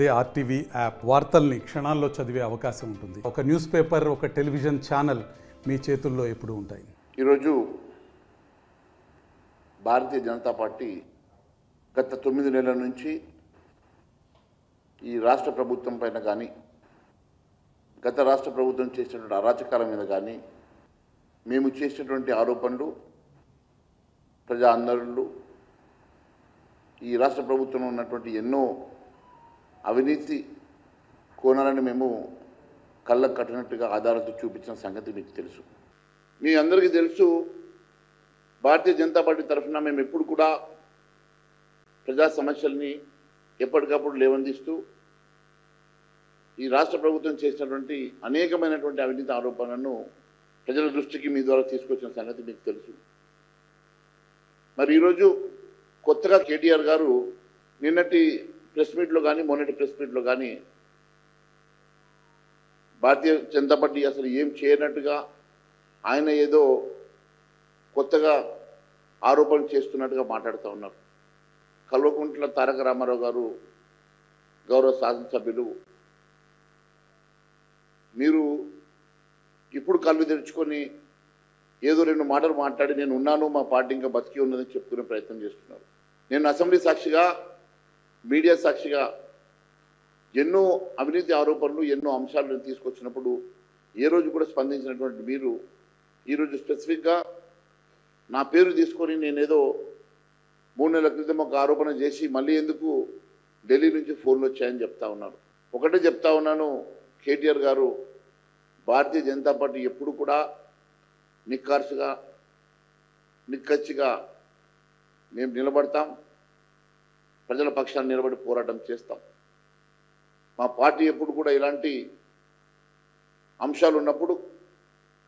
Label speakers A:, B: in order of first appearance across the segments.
A: అదే RTV app వార్తల్ని క్షణాల్లో చదివే అవకాశం ఉంటుంది. ఒక న్యూస్ పేపర్, ఒక టెలివిజన్ ఛానల్ మీ చేతుల్లో ఎప్పుడూ ఉంటాయి.
B: ఈరోజు భారతీయ జనతా పార్టీ గత 9 నెలల నుంచి ఈ రాష్ట్ర ప్రభుత్వం పైన కానీ, గత రాష్ట్ర ప్రభుత్వం చేసినటువంటి అరాచకాల మీద కానీ, మేము చేసినటువంటి ఆరోపణలు, ప్రజా ఆందోళనలు, ఈ రాష్ట్ర ప్రభుత్వంలో ఉన్నటువంటి ఎన్నో అవినీతి కోణాలను మేము కళ్ళకు కట్టినట్టుగా ఆధారాలతో చూపించిన సంగతి మీకు తెలుసు. మీ అందరికీ తెలుసు, భారతీయ జనతా పార్టీ తరఫున మేము ఎప్పుడు కూడా ప్రజా సమస్యల్ని ఎప్పటికప్పుడు లేవనెత్తిస్తూ ఈ రాష్ట్ర ప్రభుత్వం చేసినటువంటి అనేకమైనటువంటి అవినీతి ఆరోపణలను ప్రజల దృష్టికి మీ ద్వారా తీసుకొచ్చిన సంగతి మీకు తెలుసు. మరి ఈరోజు కొత్తగా కేటీఆర్ గారు నిన్నటి ప్రెస్ మీట్లో కానీ, మొన్నటి ప్రెస్ మీట్లో కానీ భారతీయ జనతా పార్టీ అసలు ఏం చేయనట్టుగా ఆయన ఏదో కొత్తగా ఆరోపణలు చేస్తున్నట్టుగా మాట్లాడుతూ ఉన్నారు. కల్వకుంట్ల తారక రామారావు గారు, గౌరవ శాసనసభ్యులు, మీరు ఇప్పుడు కళ్ళు తెరుచుకొని ఏదో 2 మాటలు మాట్లాడి నేను ఉన్నాను, మా పార్టీ ఇంకా బతికి ఉన్నదని చెప్పుకునే ప్రయత్నం చేస్తున్నారు. నేను అసెంబ్లీ సాక్షిగా, మీడియా సాక్షిగా ఎన్నో అవినీతి ఆరోపణలు, ఎన్నో అంశాలను తీసుకొచ్చినప్పుడు ఏ రోజు కూడా స్పందించినటువంటి మీరు ఈరోజు స్పెసిఫిక్గా నా పేరు తీసుకొని నేనేదో 3 నెలల క్రితం ఒక ఆరోపణ చేసి మళ్ళీ ఎందుకు ఢిల్లీ నుంచి ఫోన్లు వచ్చాయని చెప్తా ఉన్నారు. ఒకటే చెప్తా ఉన్నాను, కేటీఆర్ గారు, భారతీయ జనతా పార్టీ ఎప్పుడు కూడా నిక్కచ్చిగా మేము నిలబడతాం, ప్రజల పక్షాన్ని నిలబడి పోరాటం చేస్తాం. మా పార్టీ ఎప్పుడు కూడా ఇలాంటి అంశాలు ఉన్నప్పుడు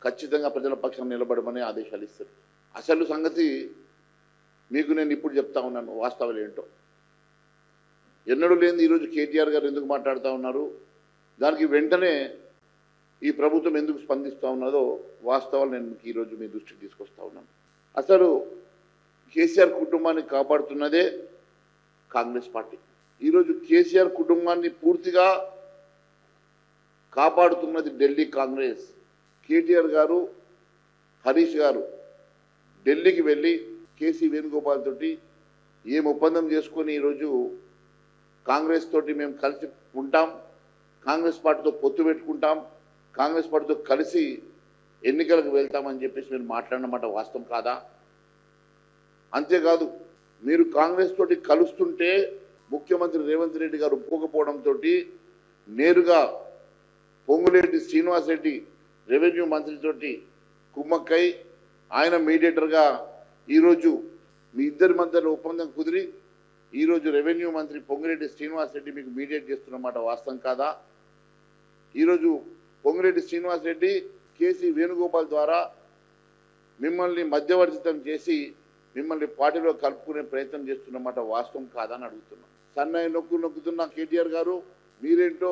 B: ఖచ్చితంగా ప్రజల పక్షాన్ని నిలబడమని ఆదేశాలు ఇస్తారు. అసలు సంగతి మీకు నేను ఇప్పుడు చెప్తా ఉన్నాను, వాస్తవాలు ఏంటో. ఎన్నడూ లేని ఈరోజు కేటీఆర్ గారు ఎందుకు మాట్లాడుతూ ఉన్నారు, దానికి వెంటనే ఈ ప్రభుత్వం ఎందుకు స్పందిస్తూ ఉన్నదో వాస్తవాలు నేను మీకు ఈరోజు మీ దృష్టికి తీసుకొస్తా ఉన్నాను. అసలు కేసీఆర్ కుటుంబాన్ని కాపాడుతున్నదే కాంగ్రెస్ పార్టీ. ఈరోజు కేసీఆర్ కుటుంబాన్ని పూర్తిగా కాపాడుతున్నది ఢిల్లీ కాంగ్రెస్. కేటీఆర్ గారు, హరీష్ గారు ఢిల్లీకి వెళ్ళి కేసీ వేణుగోపాల్ తోటి ఏం ఒప్పందం చేసుకొని ఈరోజు కాంగ్రెస్ తోటి మేము కలిసి ఉంటాం, కాంగ్రెస్ పార్టీతో పొత్తు పెట్టుకుంటాం, కాంగ్రెస్ పార్టీతో కలిసి ఎన్నికలకు వెళ్తామని చెప్పేసి మీరు మాట్లాడినమాట వాస్తవం కాదా? అంతేకాదు, మీరు కాంగ్రెస్ తోటి కలుస్తుంటే ముఖ్యమంత్రి రేవంత్ రెడ్డి గారు ఒప్పుకోకపోవడంతో నేరుగా పొంగులేటి శ్రీనివాస్ రెడ్డి రెవెన్యూ మంత్రితోటి కుమ్మక్కై ఆయన మీడియేటర్గా ఈరోజు మీ ఇద్దరి మధ్యలో ఒప్పందం కుదిరి ఈరోజు రెవెన్యూ మంత్రి పొంగులేటి శ్రీనివాస్ రెడ్డి మీకు మీడియేట్ చేస్తున్నమాట వాస్తవం కాదా? ఈరోజు పొంగులేటి శ్రీనివాస్ రెడ్డి కేసీ వేణుగోపాల్ ద్వారా మిమ్మల్ని మధ్యవర్తితం చేసి మిమ్మల్ని పార్టీలో కలుపుకునే ప్రయత్నం చేస్తున్నమాట వాస్తవం కాదా అని అడుగుతున్నాం. సన్నాయి నొక్కుతున్న కేటీఆర్ గారు, మీరేంటో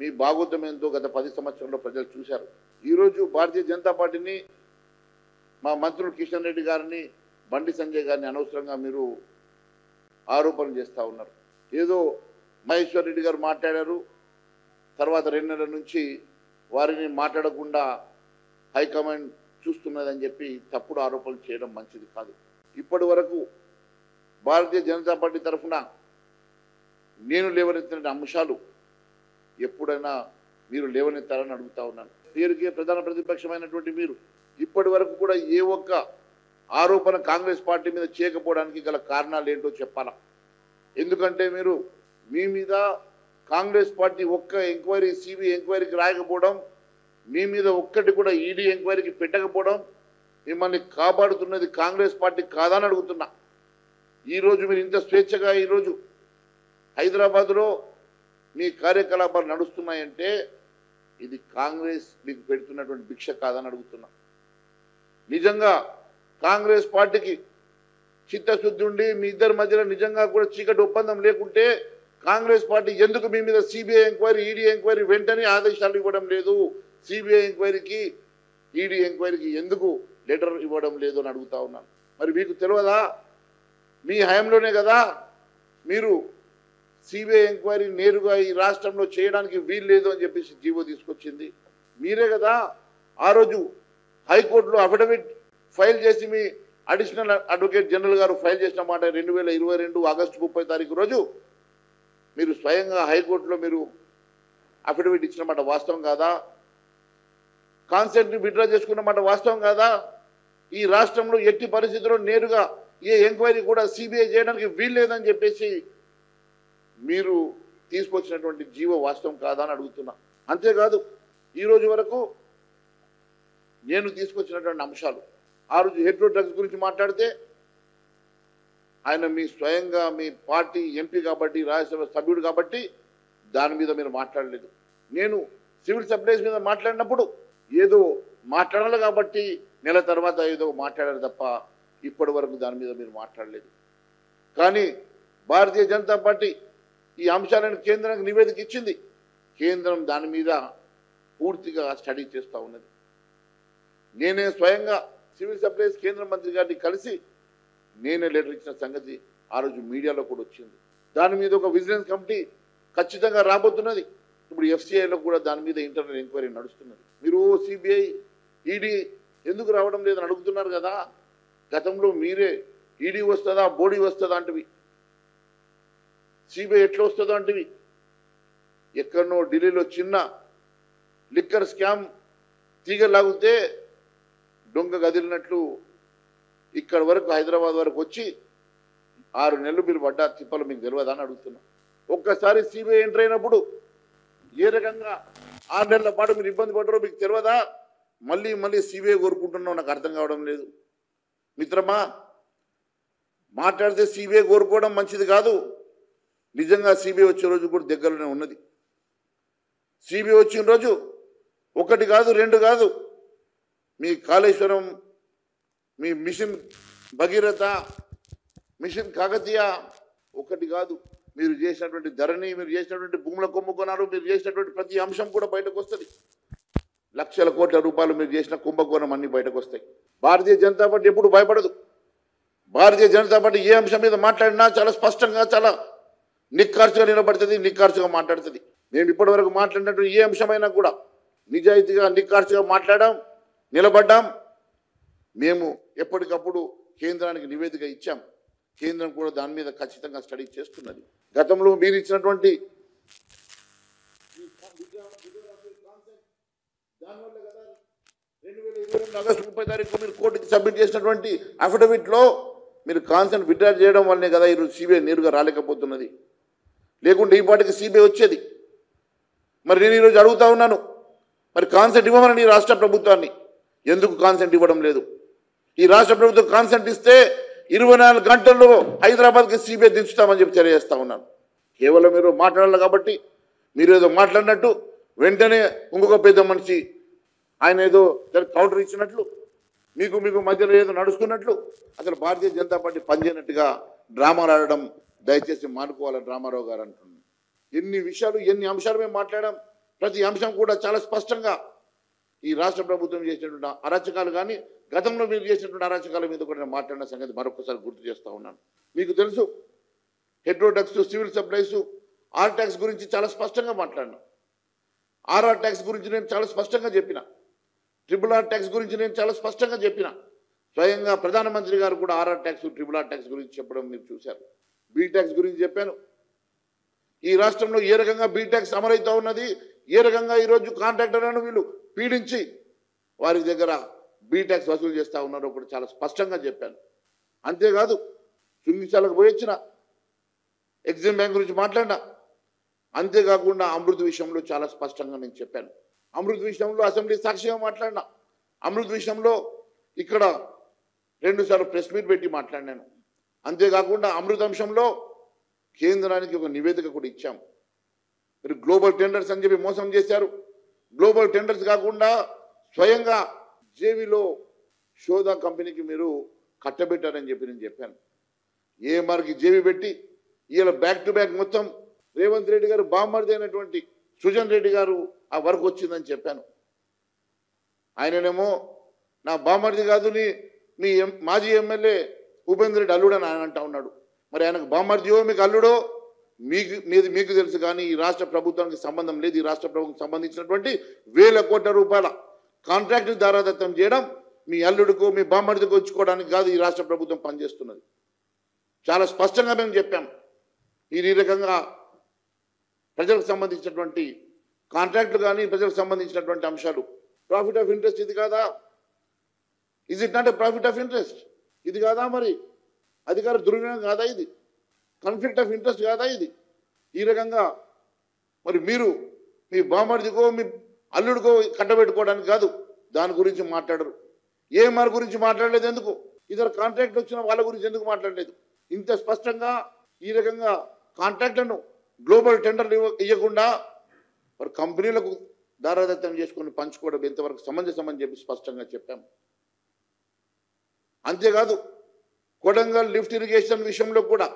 B: మీ భాగోతం ఏంటో గత 10 సంవత్సరాల్లో ప్రజలు చూశారు. ఈరోజు భారతీయ జనతా పార్టీని, మా మంత్రులు కిషన్ రెడ్డి గారిని, బండి సంజయ్ గారిని అనవసరంగా మీరు ఆరోపణలు చేస్తూ ఉన్నారు. ఏదో మహేశ్వర్ రెడ్డి గారు మాట్లాడారు, తర్వాత 2 నెలల నుంచి వారిని మాట్లాడకుండా హైకమాండ్ చూస్తున్నదని చెప్పి తప్పుడు ఆరోపణలు చేయడం మంచిది కాదు. ఇప్పటి వరకు భారతీయ జనతా పార్టీ తరఫున నేను లేవనెత్తిన అంశాలు ఎప్పుడైనా మీరు లేవనెత్తారని అడుగుతా ఉన్నాను. పేరుకే ప్రధాన ప్రతిపక్షమైనటువంటి మీరు ఇప్పటి వరకు కూడా ఏ ఒక్క ఆరోపణ కాంగ్రెస్ పార్టీ మీద చేయకపోవడానికి గల కారణాలు ఏంటో చెప్పాలా? ఎందుకంటే మీరు మీ మీద కాంగ్రెస్ పార్టీ ఒక్క ఎంక్వైరీ, సిబిఐ ఎంక్వైరీకి రాయకపోవడం, మీ మీద ఒక్కటి కూడా ఈడీ ఎంక్వైరీకి పెట్టకపోవడం, మిమ్మల్ని కాపాడుతున్నది కాంగ్రెస్ పార్టీ కాదని అడుగుతున్నా. ఈరోజు మీరు ఇంత స్వేచ్ఛగా ఈరోజు హైదరాబాద్లో మీ కార్యకలాపాలు నడుస్తున్నాయంటే ఇది కాంగ్రెస్ మీకు పెడుతున్నటువంటి భిక్ష కాదని అడుగుతున్నా. నిజంగా కాంగ్రెస్ పార్టీకి చిత్తశుద్ధి ఉండి మీ ఇద్దరి మధ్యలో నిజంగా కూడా చీకటి ఒప్పందం లేకుంటే కాంగ్రెస్ పార్టీ ఎందుకు మీ మీద సిబిఐ ఎంక్వైరీ, ఈడీ ఎంక్వైరీ వెంటనే ఆదేశాలు ఇవ్వడం లేదు? సిబిఐ ఎంక్వైరీకి, ఈడీ ఎంక్వైరీకి ఎందుకు లెటర్ ఇవ్వడం లేదు అని అడుగుతా ఉన్నాను. మరి మీకు తెలియదా? మీ హయాంలోనే కదా మీరు సిబిఐ ఎంక్వైరీ నేరుగా ఈ రాష్ట్రంలో చేయడానికి వీలు లేదు అని చెప్పేసి జీవో తీసుకొచ్చింది మీరే కదా. ఆ రోజు హైకోర్టులో అఫిడవిట్ ఫైల్ చేసి మీ అడిషనల్ అడ్వకేట్ జనరల్ గారు ఫైల్ చేసిన మాట 2022 ఆగస్టు 30 రోజు మీరు స్వయంగా హైకోర్టులో మీరు అఫిడవిట్ ఇచ్చిన మాట వాస్తవం కాదా? కాన్సెంట్ని విత్డ్రా చేసుకున్న మాట వాస్తవం కాదా? ఈ రాష్ట్రంలో ఎట్టి పరిస్థితుల్లో నేరుగా ఏ ఎంక్వైరీ కూడా సిబిఐ చేయడానికి వీలు లేదని చెప్పేసి మీరు తీసుకొచ్చినటువంటి జీవో వాస్తవం కాదా అని అడుగుతున్నా. అంతేకాదు ఈ రోజు వరకు నేను తీసుకొచ్చినటువంటి అంశాలు, ఆ రోజు హెట్రో డ్రగ్స్ గురించి మాట్లాడితే ఆయన మీ స్వయంగా మీ పార్టీ ఎంపీ కాబట్టి రాజ్యసభ సభ్యుడు కాబట్టి దాని మీద మీరు మాట్లాడలేదు. నేను సివిల్ సప్లైస్ మీద మాట్లాడినప్పుడు ఏదో మాట్లాడాలి కాబట్టి నెల తర్వాత ఏదో మాట్లాడారు తప్ప ఇప్పటి వరకు దాని మీద మీరు మాట్లాడలేదు. కానీ భారతీయ జనతా పార్టీ ఈ అంశాలను కేంద్రానికి నివేదిక ఇచ్చింది. కేంద్రం దాని మీద పూర్తిగా స్టడీ చేస్తూ ఉన్నది. నేనే స్వయంగా సివిల్ సప్లైస్ కేంద్ర మంత్రి గారిని కలిసి నేనే లెటర్ ఇచ్చిన సంగతి ఆ రోజు మీడియాలో కూడా వచ్చింది. దాని మీద ఒక విజిలెన్స్ కమిటీ ఖచ్చితంగా రాబోతున్నది. ఇప్పుడు ఎఫ్సిఐలో కూడా దాని మీద ఇంటర్నల్ ఎంక్వైరీ నడుస్తున్నది. మీరు సిబిఐ ఈడీ ఎందుకు రావడం లేదని అడుగుతున్నారు కదా. గతంలో మీరే ఈడీ వస్తుందా బోడీ వస్తుందా అంటివి, సిబిఐ ఎట్లా వస్తుందో అంటివి. ఎక్కడనో ఢిల్లీలో చిన్న లిక్కర్ స్కామ్ తీగలాగితే దొంగ గదిలినట్లు ఇక్కడ వరకు హైదరాబాద్ వరకు వచ్చి 6 నెలలు మీరు పడ్డ తిప్పలు మీకు తెలియదా అని అడుగుతున్నా. ఒక్కసారి సిబిఐ ఎంటర్ అయినప్పుడు ఏ రకంగా 6 నెలల పాటు మీరు ఇబ్బంది పడ్డారో మీకు తెలియదా? మళ్ళీ మళ్ళీ సిబిఐ కోరుకుంటున్నావు, నాకు అర్థం కావడం లేదు. మిత్రమా, మాట్లాడితే సిబిఐ కోరుకోవడం మంచిది కాదు. నిజంగా సిబిఐ వచ్చే రోజు కూడా దగ్గరలోనే ఉన్నది. సిబిఐ వచ్చిన రోజు 1 కాదు 2 కాదు, మీ కాళేశ్వరం, మీ మిషన్ భగీరథ, మిషన్ కాకతీయ 1 కాదు, మీరు చేసినటువంటి ధరణి, మీరు చేసినటువంటి భూముల కుంభకోణాలు, మీరు చేసినటువంటి ప్రతి అంశం కూడా బయటకు వస్తుంది. లక్షల కోట్ల రూపాయలు మీరు చేసిన కుంభకోణం అన్ని బయటకు వస్తాయి. భారతీయ జనతా పార్టీ ఎప్పుడు భయపడదు. భారతీయ జనతా పార్టీ ఏ అంశం మీద మాట్లాడినా చాలా స్పష్టంగా, చాలా నిక్కార్చుగా నిలబడుతుంది, నిక్కార్చుగా మాట్లాడుతుంది. మేము ఇప్పటి వరకు మాట్లాడినటువంటి ఏ అంశమైనా కూడా నిజాయితీగా నిక్కార్చుగా మాట్లాడాం, నిలబడ్డాం. మేము ఎప్పటికప్పుడు కేంద్రానికి నివేదిక ఇచ్చాం. కేంద్రం కూడా దాని మీద ఖచ్చితంగా స్టడీ చేస్తున్నది. గతంలో మీరు ఇచ్చినటువంటి దానివల్ల కదా 2022 ఆగస్టు 30 మీరు కోర్టుకి సబ్మిట్ చేసినటువంటి అఫిడవిట్లో మీరు కాన్సెంట్ విత్డ్రా చేయడం వల్లనే కదా ఈరోజు సిబిఐ నేరుగా రాలేకపోతున్నది. లేకుంటే ఈ పాటికి సిబిఐ వచ్చేది. మరి నేను ఈరోజు అడుగుతా ఉన్నాను, మరి కాన్సెంట్ ఇవ్వమని ఈ రాష్ట్ర ప్రభుత్వాన్ని ఎందుకు కాన్సెంట్ ఇవ్వడం లేదు? ఈ రాష్ట్ర ప్రభుత్వం కాన్సెంట్ ఇస్తే 24 గంటల్లో హైదరాబాద్కి సిబిఐ దించుతామని చెప్పి తెలియజేస్తా ఉన్నాను. కేవలం మీరు మాట్లాడాలి కాబట్టి మీరు ఏదో మాట్లాడినట్టు వెంటనే ఇంకొక పెద్ద మనిషి ఆయన ఏదో కౌంటర్ ఇచ్చినట్లు, మీకు మధ్యలో ఏదో నడుస్తున్నట్లు, అసలు భారతీయ జనతా పార్టీ పనిచేయనట్టుగా డ్రామాలు ఆడడం దయచేసి మానుకోవాలని రామారావు గారు అంటున్నారు. ఎన్ని విషయాలు, ఎన్ని అంశాలు మేము మాట్లాడాం. ప్రతి అంశం కూడా చాలా స్పష్టంగా ఈ రాష్ట్ర ప్రభుత్వం చేసినటువంటి అరాచకాలు కానీ గతంలో మీరు చేసినటువంటి అరాచకాల మీద కూడా నేను మాట్లాడిన సంగతి మరొకసారి గుర్తు చేస్తూ ఉన్నాను. మీకు తెలుసు, Hetero drugs, civil supplies, R tax గురించి చాలా స్పష్టంగా మాట్లాడినా. ఆర్ఆర్ ట్యాక్స్ గురించి నేను చాలా స్పష్టంగా చెప్పిన. RRR ట్యాక్స్ గురించి నేను చాలా స్పష్టంగా చెప్పిన. స్వయంగా ప్రధానమంత్రి గారు కూడా ఆర్ఆర్ ట్యాక్స్, RRR ట్యాక్స్ గురించి చెప్పడం మీరు చూశారు. బీ ట్యాక్స్ గురించి చెప్పాను. ఈ రాష్ట్రంలో ఏ రకంగా బీ ట్యాక్స్ అమలవుతూ ఉన్నది, ఏ రకంగా ఈరోజు కాంట్రాక్టర్లను వీళ్ళు పీడించి వారి దగ్గర బీ ట్యాక్స్ వసూలు చేస్తూ ఉన్నారో కూడా చాలా స్పష్టంగా చెప్పాను. అంతేకాదు, చుంగిశాలకు పోయి వచ్చిన, ఎగ్జిమ్ బ్యాంక్ గురించి మాట్లాడినా. అంతేకాకుండా అమృత్ విషయంలో చాలా స్పష్టంగా నేను చెప్పాను. అమృత్ విషయంలో అసెంబ్లీ సాక్షిగా మాట్లాడినా. అమృత్ విషయంలో ఇక్కడ 2 సార్లు ప్రెస్ మీట్ పెట్టి మాట్లాడినాను. అంతేకాకుండా అమృత్ అంశంలో కేంద్రానికి ఒక నివేదిక కూడా ఇచ్చాం. మీరు గ్లోబల్ టెండర్స్ అని చెప్పి మోసం చేశారు. గ్లోబల్ టెండర్స్ కాకుండా స్వయంగా జేవీలో షోదా కంపెనీకి మీరు కట్టబెట్టారని చెప్పి నేను చెప్పాను. ఏఎంఆర్కి జేవీ పెట్టి ఇలా బ్యాక్ టు బ్యాక్ మొత్తం రేవంత్ రెడ్డి గారు బామ్మర్ది అయినటువంటి సుజన్ రెడ్డి గారు ఆ వర్క్ వచ్చిందని చెప్పాను. ఆయననేమో నా బామ్మర్ది కాదు, మీ మాజీ ఎమ్మెల్యే ఉపేంద్ర రెడ్డి అల్లుడని ఆయన అంటా ఉన్నాడు. మరి ఆయనకు బామ్మర్దియో మీకు అల్లుడో మీకు తెలుసు కానీ ఈ రాష్ట్ర ప్రభుత్వానికి సంబంధం లేదు. ఈ రాష్ట్ర ప్రభుత్వం సంబంధించినటువంటి వేల కోట్ల రూపాయల కాంట్రాక్ట్ దారాదత్తం చేయడం మీ అల్లుడికో మీ బామ్మడికో వచ్చుకోవడానికి కాదు ఈ రాష్ట్ర ప్రభుత్వం పనిచేస్తున్నది. చాలా స్పష్టంగా మేము చెప్పాం. ఈ రకంగా ప్రజలకు సంబంధించినటువంటి కాంట్రాక్టులు కానీ ప్రజలకు సంబంధించినటువంటి అంశాలు ప్రాఫిట్ ఆఫ్ ఇంట్రెస్ట్ ఇది కాదా? Is it not a profit of interest? ఇది కాదా? మరి అధికార దుర్వినియోగం కాదా? ఇది కాన్ఫ్లిక్ట్ ఆఫ్ ఇంట్రెస్ట్ కాదా? ఇది ఈ రకంగా మరి మీరు మీ బామ్మడికో మీ అల్లుడికో కట్టబెట్టుకోవడానికి కాదు దాని గురించి మాట్లాడరు. ఏఎంఆర్ గురించి మాట్లాడలేదు ఎందుకు? ఇతర కాంట్రాక్ట్ వచ్చిన వాళ్ళ గురించి ఎందుకు మాట్లాడలేదు? ఇంత స్పష్టంగా ఈ రకంగా కాంట్రాక్ట్లను గ్లోబల్ టెండర్లు ఇవ్వకుండా మరి కంపెనీలకు దారాదత్తం చేసుకొని పంచుకోవడం ఎంతవరకు సమంజసమని చెప్పి స్పష్టంగా చెప్పాము. అంతేకాదు కొడంగల్ లిఫ్ట్ ఇరిగేషన్ విషయంలో కూడా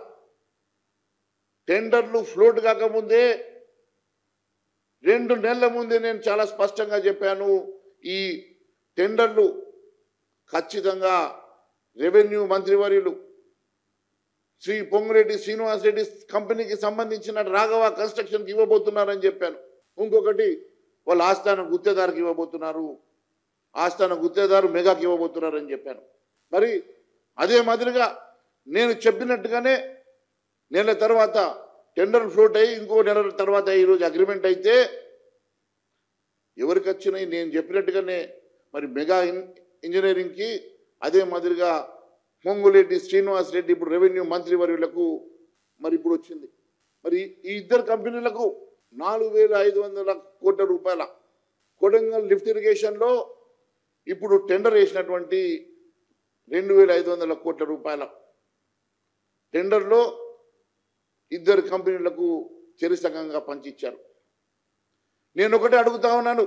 B: టెండర్లు ఫ్లోట్ కాకముందే 2 నెలల ముందే నేను చాలా స్పష్టంగా చెప్పాను. ఈ టెండర్లు ఖచ్చితంగా రెవెన్యూ మంత్రివర్యులు శ్రీ పొంగులేటి శ్రీనివాసరెడ్డి కంపెనీకి సంబంధించిన రాఘవ కన్స్ట్రక్షన్కి ఇవ్వబోతున్నారని చెప్పాను. ఇంకొకటి వాళ్ళు ఆస్థాన గుత్తేదారుకి ఇవ్వబోతున్నారు, ఆస్థాన గుత్తేదారు మెగాకి ఇవ్వబోతున్నారని చెప్పాను. మరి అదే మాదిరిగా నేను చెప్పినట్టుగానే నెల తర్వాత టెండర్ ఫ్లోట్ అయ్యి ఇంకో నెల తర్వాత ఈరోజు అగ్రిమెంట్ అయితే ఎవరికి వచ్చినాయి నేను చెప్పినట్టుగానే మరి మెగా ఇంజనీరింగ్కి, అదే మాదిరిగా పొంగులేటి శ్రీనివాసరెడ్డి ఇప్పుడు రెవెన్యూ మంత్రివర్యులకు మరి ఇప్పుడు వచ్చింది. మరి ఈ ఇద్దరు కంపెనీలకు 4,500 కోట్ల రూపాయల కొడంగల్ లిఫ్ట్ ఇరిగేషన్లో ఇప్పుడు టెండర్ వేసినటువంటి 2,500 కోట్ల రూపాయల టెండర్లో ఇద్దరు కంపెనీలకు చెరిసగంగా పంచిచ్చారు. నేను ఒకటే అడుగుతా ఉన్నాను,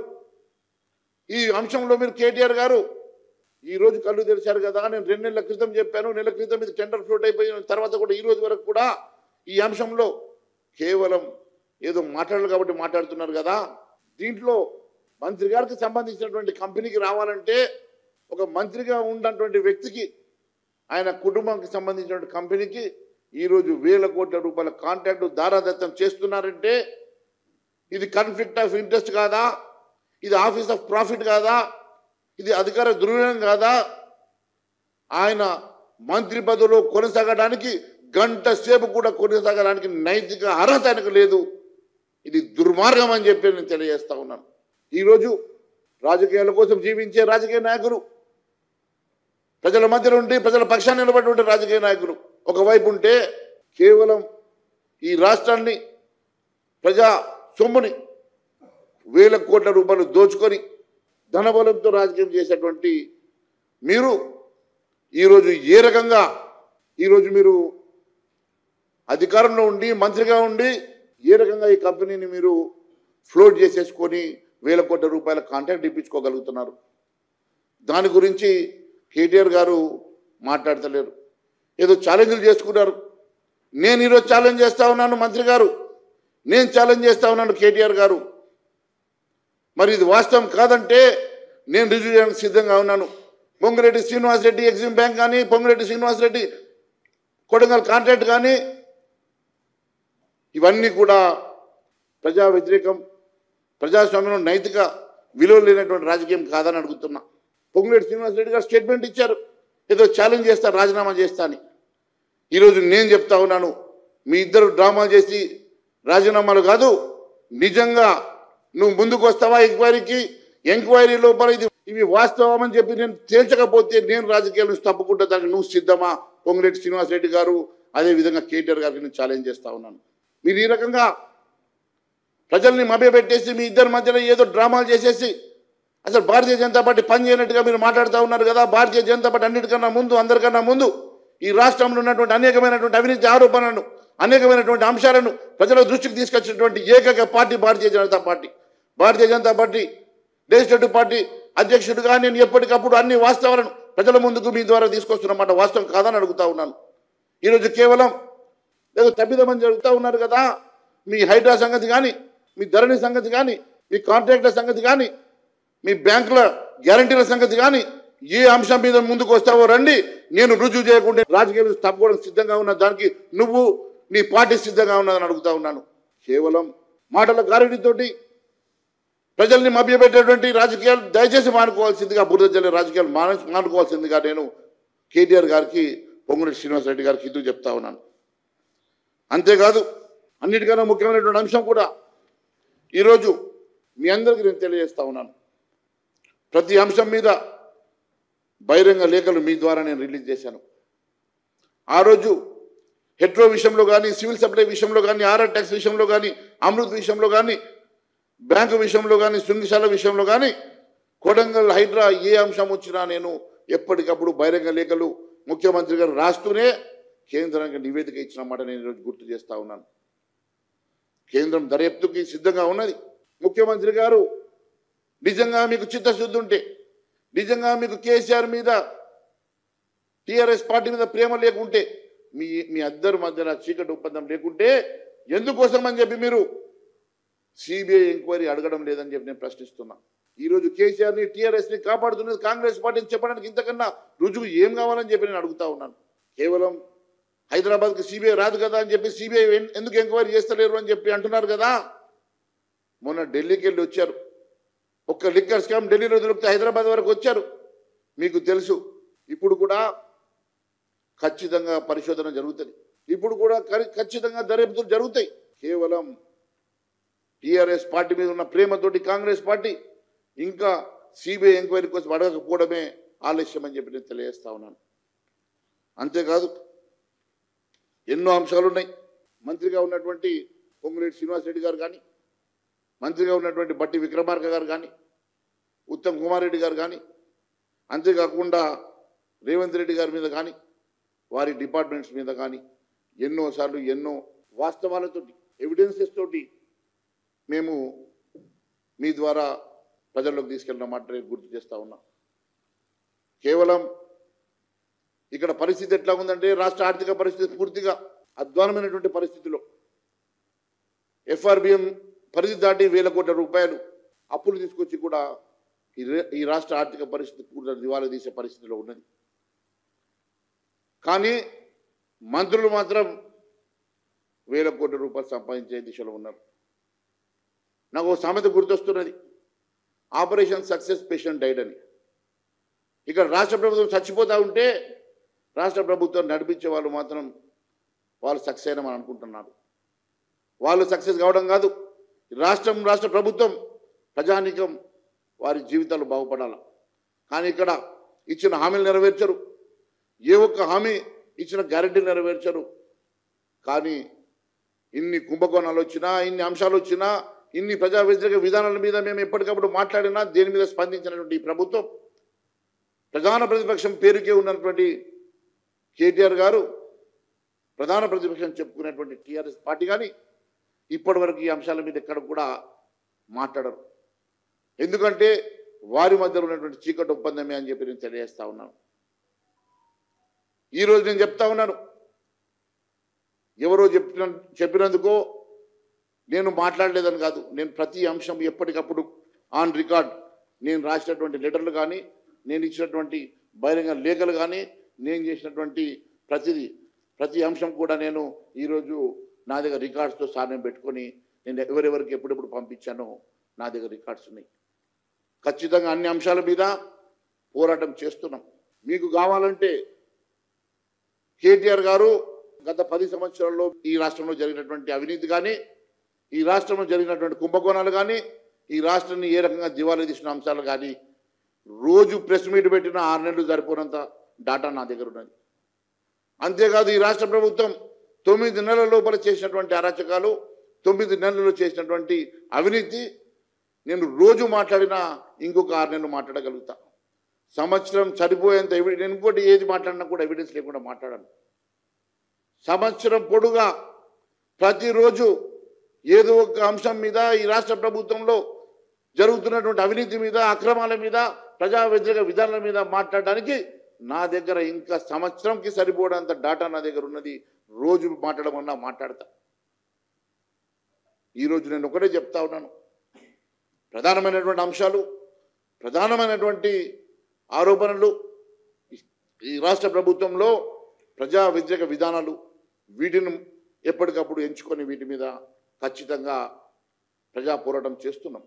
B: ఈ అంశంలో మీరు కేటీఆర్ గారు ఈరోజు కళ్ళు తెరిచారు కదా. నేను 2 నెలల క్రితం చెప్పాను, నెల క్రితం ఇది టెండర్ ఫ్లోట్ అయిపోయిన తర్వాత కూడా ఈ రోజు వరకు కూడా ఈ అంశంలో కేవలం ఏదో మాట్లాడాలి కాబట్టి మాట్లాడుతున్నారు కదా. దీంట్లో మంత్రి గారికి సంబంధించినటువంటి కంపెనీకి రావాలంటే ఒక మంత్రిగా ఉన్నటువంటి వ్యక్తికి ఆయన కుటుంబానికి సంబంధించినటువంటి కంపెనీకి ఈరోజు వేల కోట్ల రూపాయల కాంట్రాక్టు దారాదత్తం చేస్తున్నారంటే ఇది కాన్ఫ్లిక్ట్ ఆఫ్ ఇంట్రెస్ట్ కాదా? ఇది ఆఫీస్ ఆఫ్ ప్రాఫిట్ కాదా? ఇది అధికార దుర్వినియోగం కాదా? ఆయన మంత్రి పదవిలో కొనసాగడానికి గంట సేపు కూడా కొనసాగడానికి నైతిక అర్హత ఆయనకు లేదు. ఇది దుర్మార్గం అని చెప్పి నేను తెలియజేస్తా ఉన్నాను. ఈరోజు రాజకీయాల కోసం జీవించే రాజకీయ నాయకులు, ప్రజల మధ్య ఉండి ప్రజల పక్షాన్ని నిలబడి రాజకీయ నాయకులు ఒకవైపు ఉంటే కేవలం ఈ రాష్ట్రాన్ని ప్రజా సొమ్ముని వేల కోట్ల రూపాయలు దోచుకొని ధనబలంతో రాజకీయం చేసేటువంటి మీరు ఈరోజు ఏ రకంగా ఈరోజు మీరు అధికారంలో ఉండి మంత్రిగా ఉండి ఏ రకంగా ఈ కంపెనీని మీరు ఫ్లోట్ చేసేసుకొని వేల కోట్ల రూపాయల కాంట్రాక్ట్ ఇప్పించుకోగలుగుతున్నారు? దాని గురించి కేటీఆర్ గారు మాట్లాడతలేరు. ఏదో ఛాలెంజ్లు చేసుకున్నారు. నేను ఈరోజు ఛాలెంజ్ చేస్తా ఉన్నాను మంత్రి గారు, నేను ఛాలెంజ్ చేస్తా ఉన్నాను కేటీఆర్ గారు. మరి ఇది వాస్తవం కాదంటే నేను రుజువు చేయడానికి సిద్ధంగా ఉన్నాను. పొంగులేటి శ్రీనివాసరెడ్డి ఎగ్జిమ్ బ్యాంక్ కానీ, పొంగులేటి శ్రీనివాసరెడ్డి కొడంగల్ కాంట్రాక్ట్ కానీ ఇవన్నీ కూడా ప్రజా వ్యతిరేకం, ప్రజాస్వామ్యంలో నైతిక విలువలు లేనటువంటి రాజకీయం కాదని అడుగుతున్నా. పొంగులేటి శ్రీనివాసరెడ్డి గారు స్టేట్మెంట్ ఇచ్చారు, ఏదో ఛాలెంజ్ చేస్తా, రాజీనామా చేస్తా అని. ఈరోజు నేను చెప్తా ఉన్నాను, మీ ఇద్దరు డ్రామా చేసి రాజీనామాలు కాదు, నిజంగా నువ్వు ముందుకు వస్తావా ఎంక్వైరీకి? ఎంక్వైరీ లోపల ఇవి వాస్తవం అని చెప్పి నేను తేల్చకపోతే నేను రాజకీయాల నుంచి తప్పుకుంటా. దానికి నువ్వు సిద్ధమా? పొంగులేటి శ్రీనివాసరెడ్డి గారు, అదేవిధంగా కేటీఆర్ గారికి నేను ఛాలెంజ్ చేస్తా ఉన్నాను. మీరు ఈ రకంగా ప్రజల్ని మభ్యపెట్టేసి మీ ఇద్దరి మధ్యలో ఏదో డ్రామాలు చేసేసి అసలు భారతీయ జనతా పార్టీ పని చేయనట్టుగా మీరు మాట్లాడుతూ ఉన్నారు కదా. భారతీయ జనతా పార్టీ అన్నిటికన్నా ముందు, అందరికన్నా ముందు ఈ రాష్ట్రంలో ఉన్నటువంటి అనేకమైనటువంటి అవినీతి ఆరోపణలను, అనేకమైనటువంటి అంశాలను ప్రజల దృష్టికి తీసుకొచ్చినటువంటి ఏకైక party Bharatiya Janata party. Bharatiya Janata party legislative party అధ్యక్షుడిగా నేను ఎప్పటికప్పుడు అన్ని వాస్తవాలను ప్రజల ముందుకు మీ ద్వారా తీసుకొస్తున్నమాట వాస్తవం కాదని అడుగుతా ఉన్నాను. ఈరోజు కేవలం ఏదో తప్పిదమని జరుగుతూ ఉన్నారు కదా. మీ హైడ్రా సంగతి కానీ, మీ ధరణి సంగతి కానీ, మీ కాంట్రాక్ట్ల సంగతి కానీ, మీ బ్యాంకుల గ్యారంటీల సంగతి కానీ ఏ అంశం మీద ముందుకు వస్తావో రండి, నేను రుజువు చేయకుండా రాజకీయాలు తప్పుకోవడానికి సిద్ధంగా ఉన్న. దానికి నువ్వు నీ పార్టీ సిద్ధంగా ఉన్నదని అడుగుతా ఉన్నాను. కేవలం మాటల గారడీతోటి ప్రజల్ని మభ్యపెట్టేటువంటి రాజకీయాలు దయచేసి మానుకోవాల్సిందిగా, బురద జల్లే రాజకీయాలు మానుకోవాల్సిందిగా నేను కేటీఆర్ గారికి, పొంగులేటి శ్రీనివాసరెడ్డి గారికి హితవు చెప్తా ఉన్నాను. అంతేకాదు, అన్నిటికన్నా ముఖ్యమైనటువంటి అంశం కూడా ఈరోజు మీ అందరికీ నేను తెలియజేస్తా ఉన్నాను. ప్రతి అంశం మీద బహిరంగ లేఖలు మీ ద్వారా నేను రిలీజ్ చేశాను. ఆ రోజు హెట్రో విషయంలో కానీ, సివిల్ సప్లై విషయంలో కానీ, ఆర్ఆర్ ట్యాక్స్ విషయంలో కానీ, అమృత్ విషయంలో కానీ, బ్యాంకు విషయంలో కానీ, శృంగశాల విషయంలో కానీ, కొడంగల్ హైడ్రా ఏ అంశం వచ్చినా నేను ఎప్పటికప్పుడు బహిరంగ లేఖలు ముఖ్యమంత్రి గారు రాస్తూనే కేంద్రానికి నివేదిక ఇచ్చిన మాట నేను ఈరోజు గుర్తు చేస్తా ఉన్నాను. కేంద్రం దర్యాప్తుకి సిద్ధంగా ఉన్నది. ముఖ్యమంత్రి గారు నిజంగా మీకు చిత్తశుద్ధి ఉంటే, నిజంగా మీకు కేసీఆర్ మీద, టీఆర్ఎస్ పార్టీ మీద ప్రేమ లేకుంటే, మీ అందరి మధ్యన చీకటి ఒప్పందం లేకుంటే ఎందుకోసం అని చెప్పి మీరు సిబిఐ ఎంక్వైరీ అడగడం లేదని చెప్పి నేను ప్రశ్నిస్తున్నా. ఈరోజు కేసీఆర్ని, టీఆర్ఎస్ని కాపాడుతున్నది కాంగ్రెస్ పార్టీని చెప్పడానికి ఇంతకన్నా రుజువు ఏం కావాలని చెప్పి నేను అడుగుతా ఉన్నాను. కేవలం హైదరాబాద్కి సిబిఐ రాదు కదా అని చెప్పి సిబిఐ ఎందుకు ఎంక్వైరీ చేస్తలేరు అని చెప్పి అంటున్నారు కదా. మొన్న ఢిల్లీకి వెళ్ళి వచ్చారు. ఒక్క లిక్కర్ స్కామ్ ఢిల్లీలో దొరికితే హైదరాబాద్ వరకు వచ్చారు. మీకు తెలుసు. ఇప్పుడు కూడా ఖచ్చితంగా పరిశోధన జరుగుతుంది. ఇప్పుడు కూడా ఖచ్చితంగా దర్యాప్తులు జరుగుతాయి. కేవలం టీఆర్ఎస్ పార్టీ మీద ఉన్న ప్రేమతోటి కాంగ్రెస్ పార్టీ ఇంకా సిబిఐ ఎంక్వైరీ కోసం అడగకపోవడమే ఆలస్యం అని చెప్పి నేను తెలియజేస్తా ఉన్నాను. అంతేకాదు, ఎన్నో అంశాలు ఉన్నాయి. మంత్రిగా ఉన్నటువంటి పొంగులేటి శ్రీనివాసరెడ్డి గారు కానీ, మంత్రిగా ఉన్నటువంటి బట్టి విక్రమార్క గారు కానీ, ఉత్తమ్ కుమార్ రెడ్డి గారు కానీ, అంతేకాకుండా రేవంత్ రెడ్డి గారి మీద కానీ, వారి డిపార్ట్మెంట్స్ మీద కానీ ఎన్నోసార్లు ఎన్నో వాస్తవాలతోటి, ఎవిడెన్సెస్ తోటి మేము మీ ద్వారా ప్రజల్లోకి తీసుకెళ్ళిన మాట గుర్తు చేస్తూ ఉన్నాం. కేవలం ఇక్కడ పరిస్థితి ఎట్లా ఉందంటే, రాష్ట్ర ఆర్థిక పరిస్థితి పూర్తిగా అధ్వానమైనటువంటి పరిస్థితిలో ఎఫ్ఆర్బిఎం పరిధి దాటి 1,000 కోట్ల రూపాయలు అప్పులు తీసుకొచ్చి కూడా ఈ రాష్ట్ర ఆర్థిక పరిస్థితి పూర్తిగా దివాలా తీసే పరిస్థితిలో ఉన్నది. కానీ మంత్రులు మాత్రం 1,000 కోట్ల రూపాయలు సంపాదించే దిశలో ఉన్నారు. నాకు ఒక సామెత గుర్తొస్తున్నది, ఆపరేషన్ సక్సెస్ పేషెంట్ డైడ్ అని. ఇక్కడ రాష్ట్ర ప్రభుత్వం చచ్చిపోతూ ఉంటే రాష్ట్ర ప్రభుత్వం నడిపించే వాళ్ళు మాత్రం వాళ్ళు సక్సెస్ అయినామని అనుకుంటున్నారు. వాళ్ళు సక్సెస్ కావడం కాదు, రాష్ట్ర ప్రభుత్వం, ప్రజానీకం వారి జీవితాలు బాగుపడాలి. కానీ ఇక్కడ ఇచ్చిన హామీలు నెరవేర్చరు. ఏ ఒక్క హామీ ఇచ్చిన గ్యారెంటీలు నెరవేర్చరు. కానీ ఇన్ని కుంభకోణాలు వచ్చినా, ఇన్ని అంశాలు వచ్చినా, ఇన్ని ప్రజా వ్యతిరేక విధానాల మీద మేము ఎప్పటికప్పుడు మాట్లాడినా దేని మీద స్పందించినటువంటి ఈ ప్రభుత్వం, ప్రధాన ప్రతిపక్షం పేరుకే ఉన్నటువంటి కేటీఆర్ గారు, ప్రధాన ప్రతిపక్షం చెప్పుకునేటువంటి టీఆర్ఎస్ పార్టీ కానీ ఇప్పటి వరకు ఈ అంశాల మీద ఎక్కడ కూడా మాట్లాడరు. ఎందుకంటే వారి మధ్యలో ఉన్నటువంటి చీకటి ఒప్పందమే అని చెప్పి నేను తెలియజేస్తా ఉన్నాను. ఈరోజు నేను చెప్తా ఉన్నాను, ఎవరో చెప్పినందుకో నేను మాట్లాడలేదని కాదు. నేను ప్రతి అంశం ఎప్పటికప్పుడు ఆన్ రికార్డ్ నేను రాసినటువంటి లెటర్లు కానీ, నేను ఇచ్చినటువంటి బహిరంగ లేఖలు కానీ, నేను చేసినటువంటి ప్రతి అంశం కూడా నేను ఈరోజు నా దగ్గర రికార్డ్స్తో సాధన పెట్టుకొని నేను ఎవరెవరికి ఎప్పుడెప్పుడు పంపించానో నా దగ్గర రికార్డ్స్ ఉన్నాయి. ఖచ్చితంగా అన్ని అంశాల మీద పోరాటం చేస్తున్నాం. మీకు కావాలంటే కేటీఆర్ గారు గత 10 సంవత్సరాల్లో ఈ రాష్ట్రంలో జరిగినటువంటి అవినీతి కానీ, ఈ రాష్ట్రంలో జరిగినటువంటి కుంభకోణాలు కానీ, ఈ రాష్ట్రాన్ని ఏ రకంగా దివాలా తీసిన అంశాలు కానీ రోజు ప్రెస్ మీట్ పెట్టిన 6 నెలలు సరిపోనంత డాటా నా దగ్గర ఉన్నది. అంతేకాదు, ఈ రాష్ట్ర ప్రభుత్వం 9 నెలల లోపల చేసినటువంటి అరాచకాలు, 9 నెలల్లో చేసినటువంటి అవినీతి నేను రోజు మాట్లాడినా ఇంకొక 6 నెలలు మాట్లాడగలుగుతా. సంవత్సరం సరిపోయేంత ఎవిడెన్స్, ఇంకోటి ఏది మాట్లాడినా కూడా ఎవిడెన్స్ లేకుండా మాట్లాడాను. సంవత్సరం పొడుగా ప్రతిరోజు ఏదో ఒక అంశం మీద, ఈ రాష్ట్ర ప్రభుత్వంలో జరుగుతున్నటువంటి అవినీతి మీద, అక్రమాల మీద, ప్రజా వ్యతిరేక విధానాల మీద మాట్లాడడానికి నా దగ్గర ఇంకా సంవత్సరంకి సరిపోవడంత డాటా నా దగ్గర ఉన్నది. రోజు మాట్లాడమన్నా మాట్లాడతా. ఈరోజు నేను ఒకటే చెప్తా ఉన్నాను, ప్రధానమైనటువంటి అంశాలు, ప్రధానమైనటువంటి ఆరోపణలు, ఈ రాష్ట్ర ప్రభుత్వంలో ప్రజా వ్యతిరేక విధానాలు, వీటిని ఎప్పటికప్పుడు ఎంచుకొని వీటి మీద ఖచ్చితంగా ప్రజా పోరాటం చేస్తున్నాం.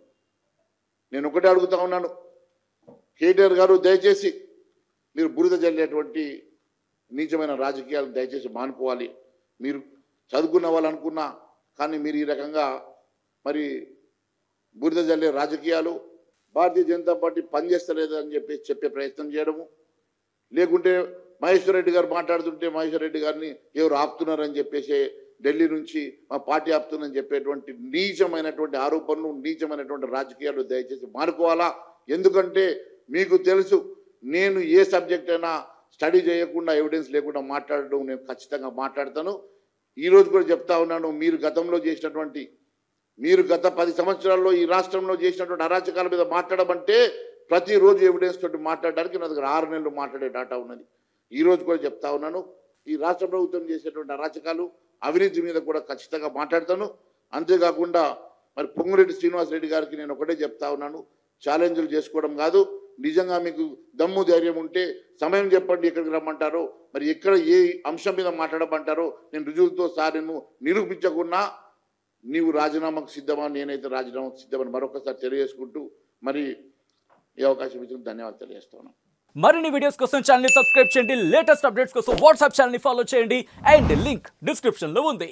B: నేను ఒకటే అడుగుతా ఉన్నాను, కేటీఆర్ గారు దయచేసి మీరు బురద జల్లేటువంటి నీచమైన రాజకీయాలు దయచేసి మానుకోవాలి. మీరు చదువుకున్న వాళ్ళు అనుకున్నా కానీ మీరు ఈ రకంగా మరి బురద జల్లే రాజకీయాలు, భారతీయ జనతా పార్టీ పనిచేస్తలేదు అని చెప్పే ప్రయత్నం చేయడము, లేకుంటే మహేశ్వర్ రెడ్డి గారు మాట్లాడుతుంటే మహేశ్వర్ రెడ్డి గారిని ఎవరు ఆపుతున్నారని చెప్పేసి ఢిల్లీ నుంచి మా పార్టీ ఆపుతుందని చెప్పేటువంటి నీచమైనటువంటి ఆరోపణలు, నీచమైనటువంటి రాజకీయాలు దయచేసి మానుకోవాలా. ఎందుకంటే మీకు తెలుసు, నేను ఏ సబ్జెక్ట్ అయినా స్టడీ చేయకుండా ఎవిడెన్స్ లేకుండా మాట్లాడడం నేను ఖచ్చితంగా మాట్లాడతాను. ఈరోజు కూడా చెప్తా ఉన్నాను, మీరు గత 10 సంవత్సరాల్లో ఈ రాష్ట్రంలో చేసినటువంటి అరాచకాల మీద మాట్లాడమంటే ప్రతిరోజు ఎవిడెన్స్ తోటి మాట్లాడడానికి నా దగ్గర 6 నెలలు మాట్లాడే డాటా ఉన్నది. ఈరోజు కూడా చెప్తా ఉన్నాను, ఈ రాష్ట్ర ప్రభుత్వం చేసేటువంటి అరాచకాలు, అవినీతి మీద కూడా ఖచ్చితంగా మాట్లాడతాను. అంతేకాకుండా మరి పొంగులేటి శ్రీనివాసరెడ్డి గారికి నేను ఒకటే చెప్తా ఉన్నాను, ఛాలెంజ్లు చేసుకోవడం కాదు, నిజంగా మీకు దమ్ము ధైర్యం ఉంటే సమయం చెప్పండి, ఎక్కడికి రమ్మంటారో, మరి ఎక్కడ ఏ అంశం మీద మాట్లాడమంటారో నేను రుజువులతో నేను నిరూపించకుండా నీవు రాజీనామాకు సిద్ధమా, నేనైతే రాజీనామాకు సిద్ధమని మరొకసారి తెలియజేసుకుంటూ మరి ఈ అవకాశం ఇచ్చిన ధన్యవాదాలు తెలియజేస్తున్నాను.
C: మరిన్ని వీడియోస్ కోసం ఛానల్ ని సబ్స్క్రైబ్ చేయండి, లేటెస్ట్ అప్డేట్స్ కోసం వాట్సాప్ ఛానల్ ని ఫాలో చేయండి అండ్ లింక్ డిస్క్రిప్షన్ లో ఉంది.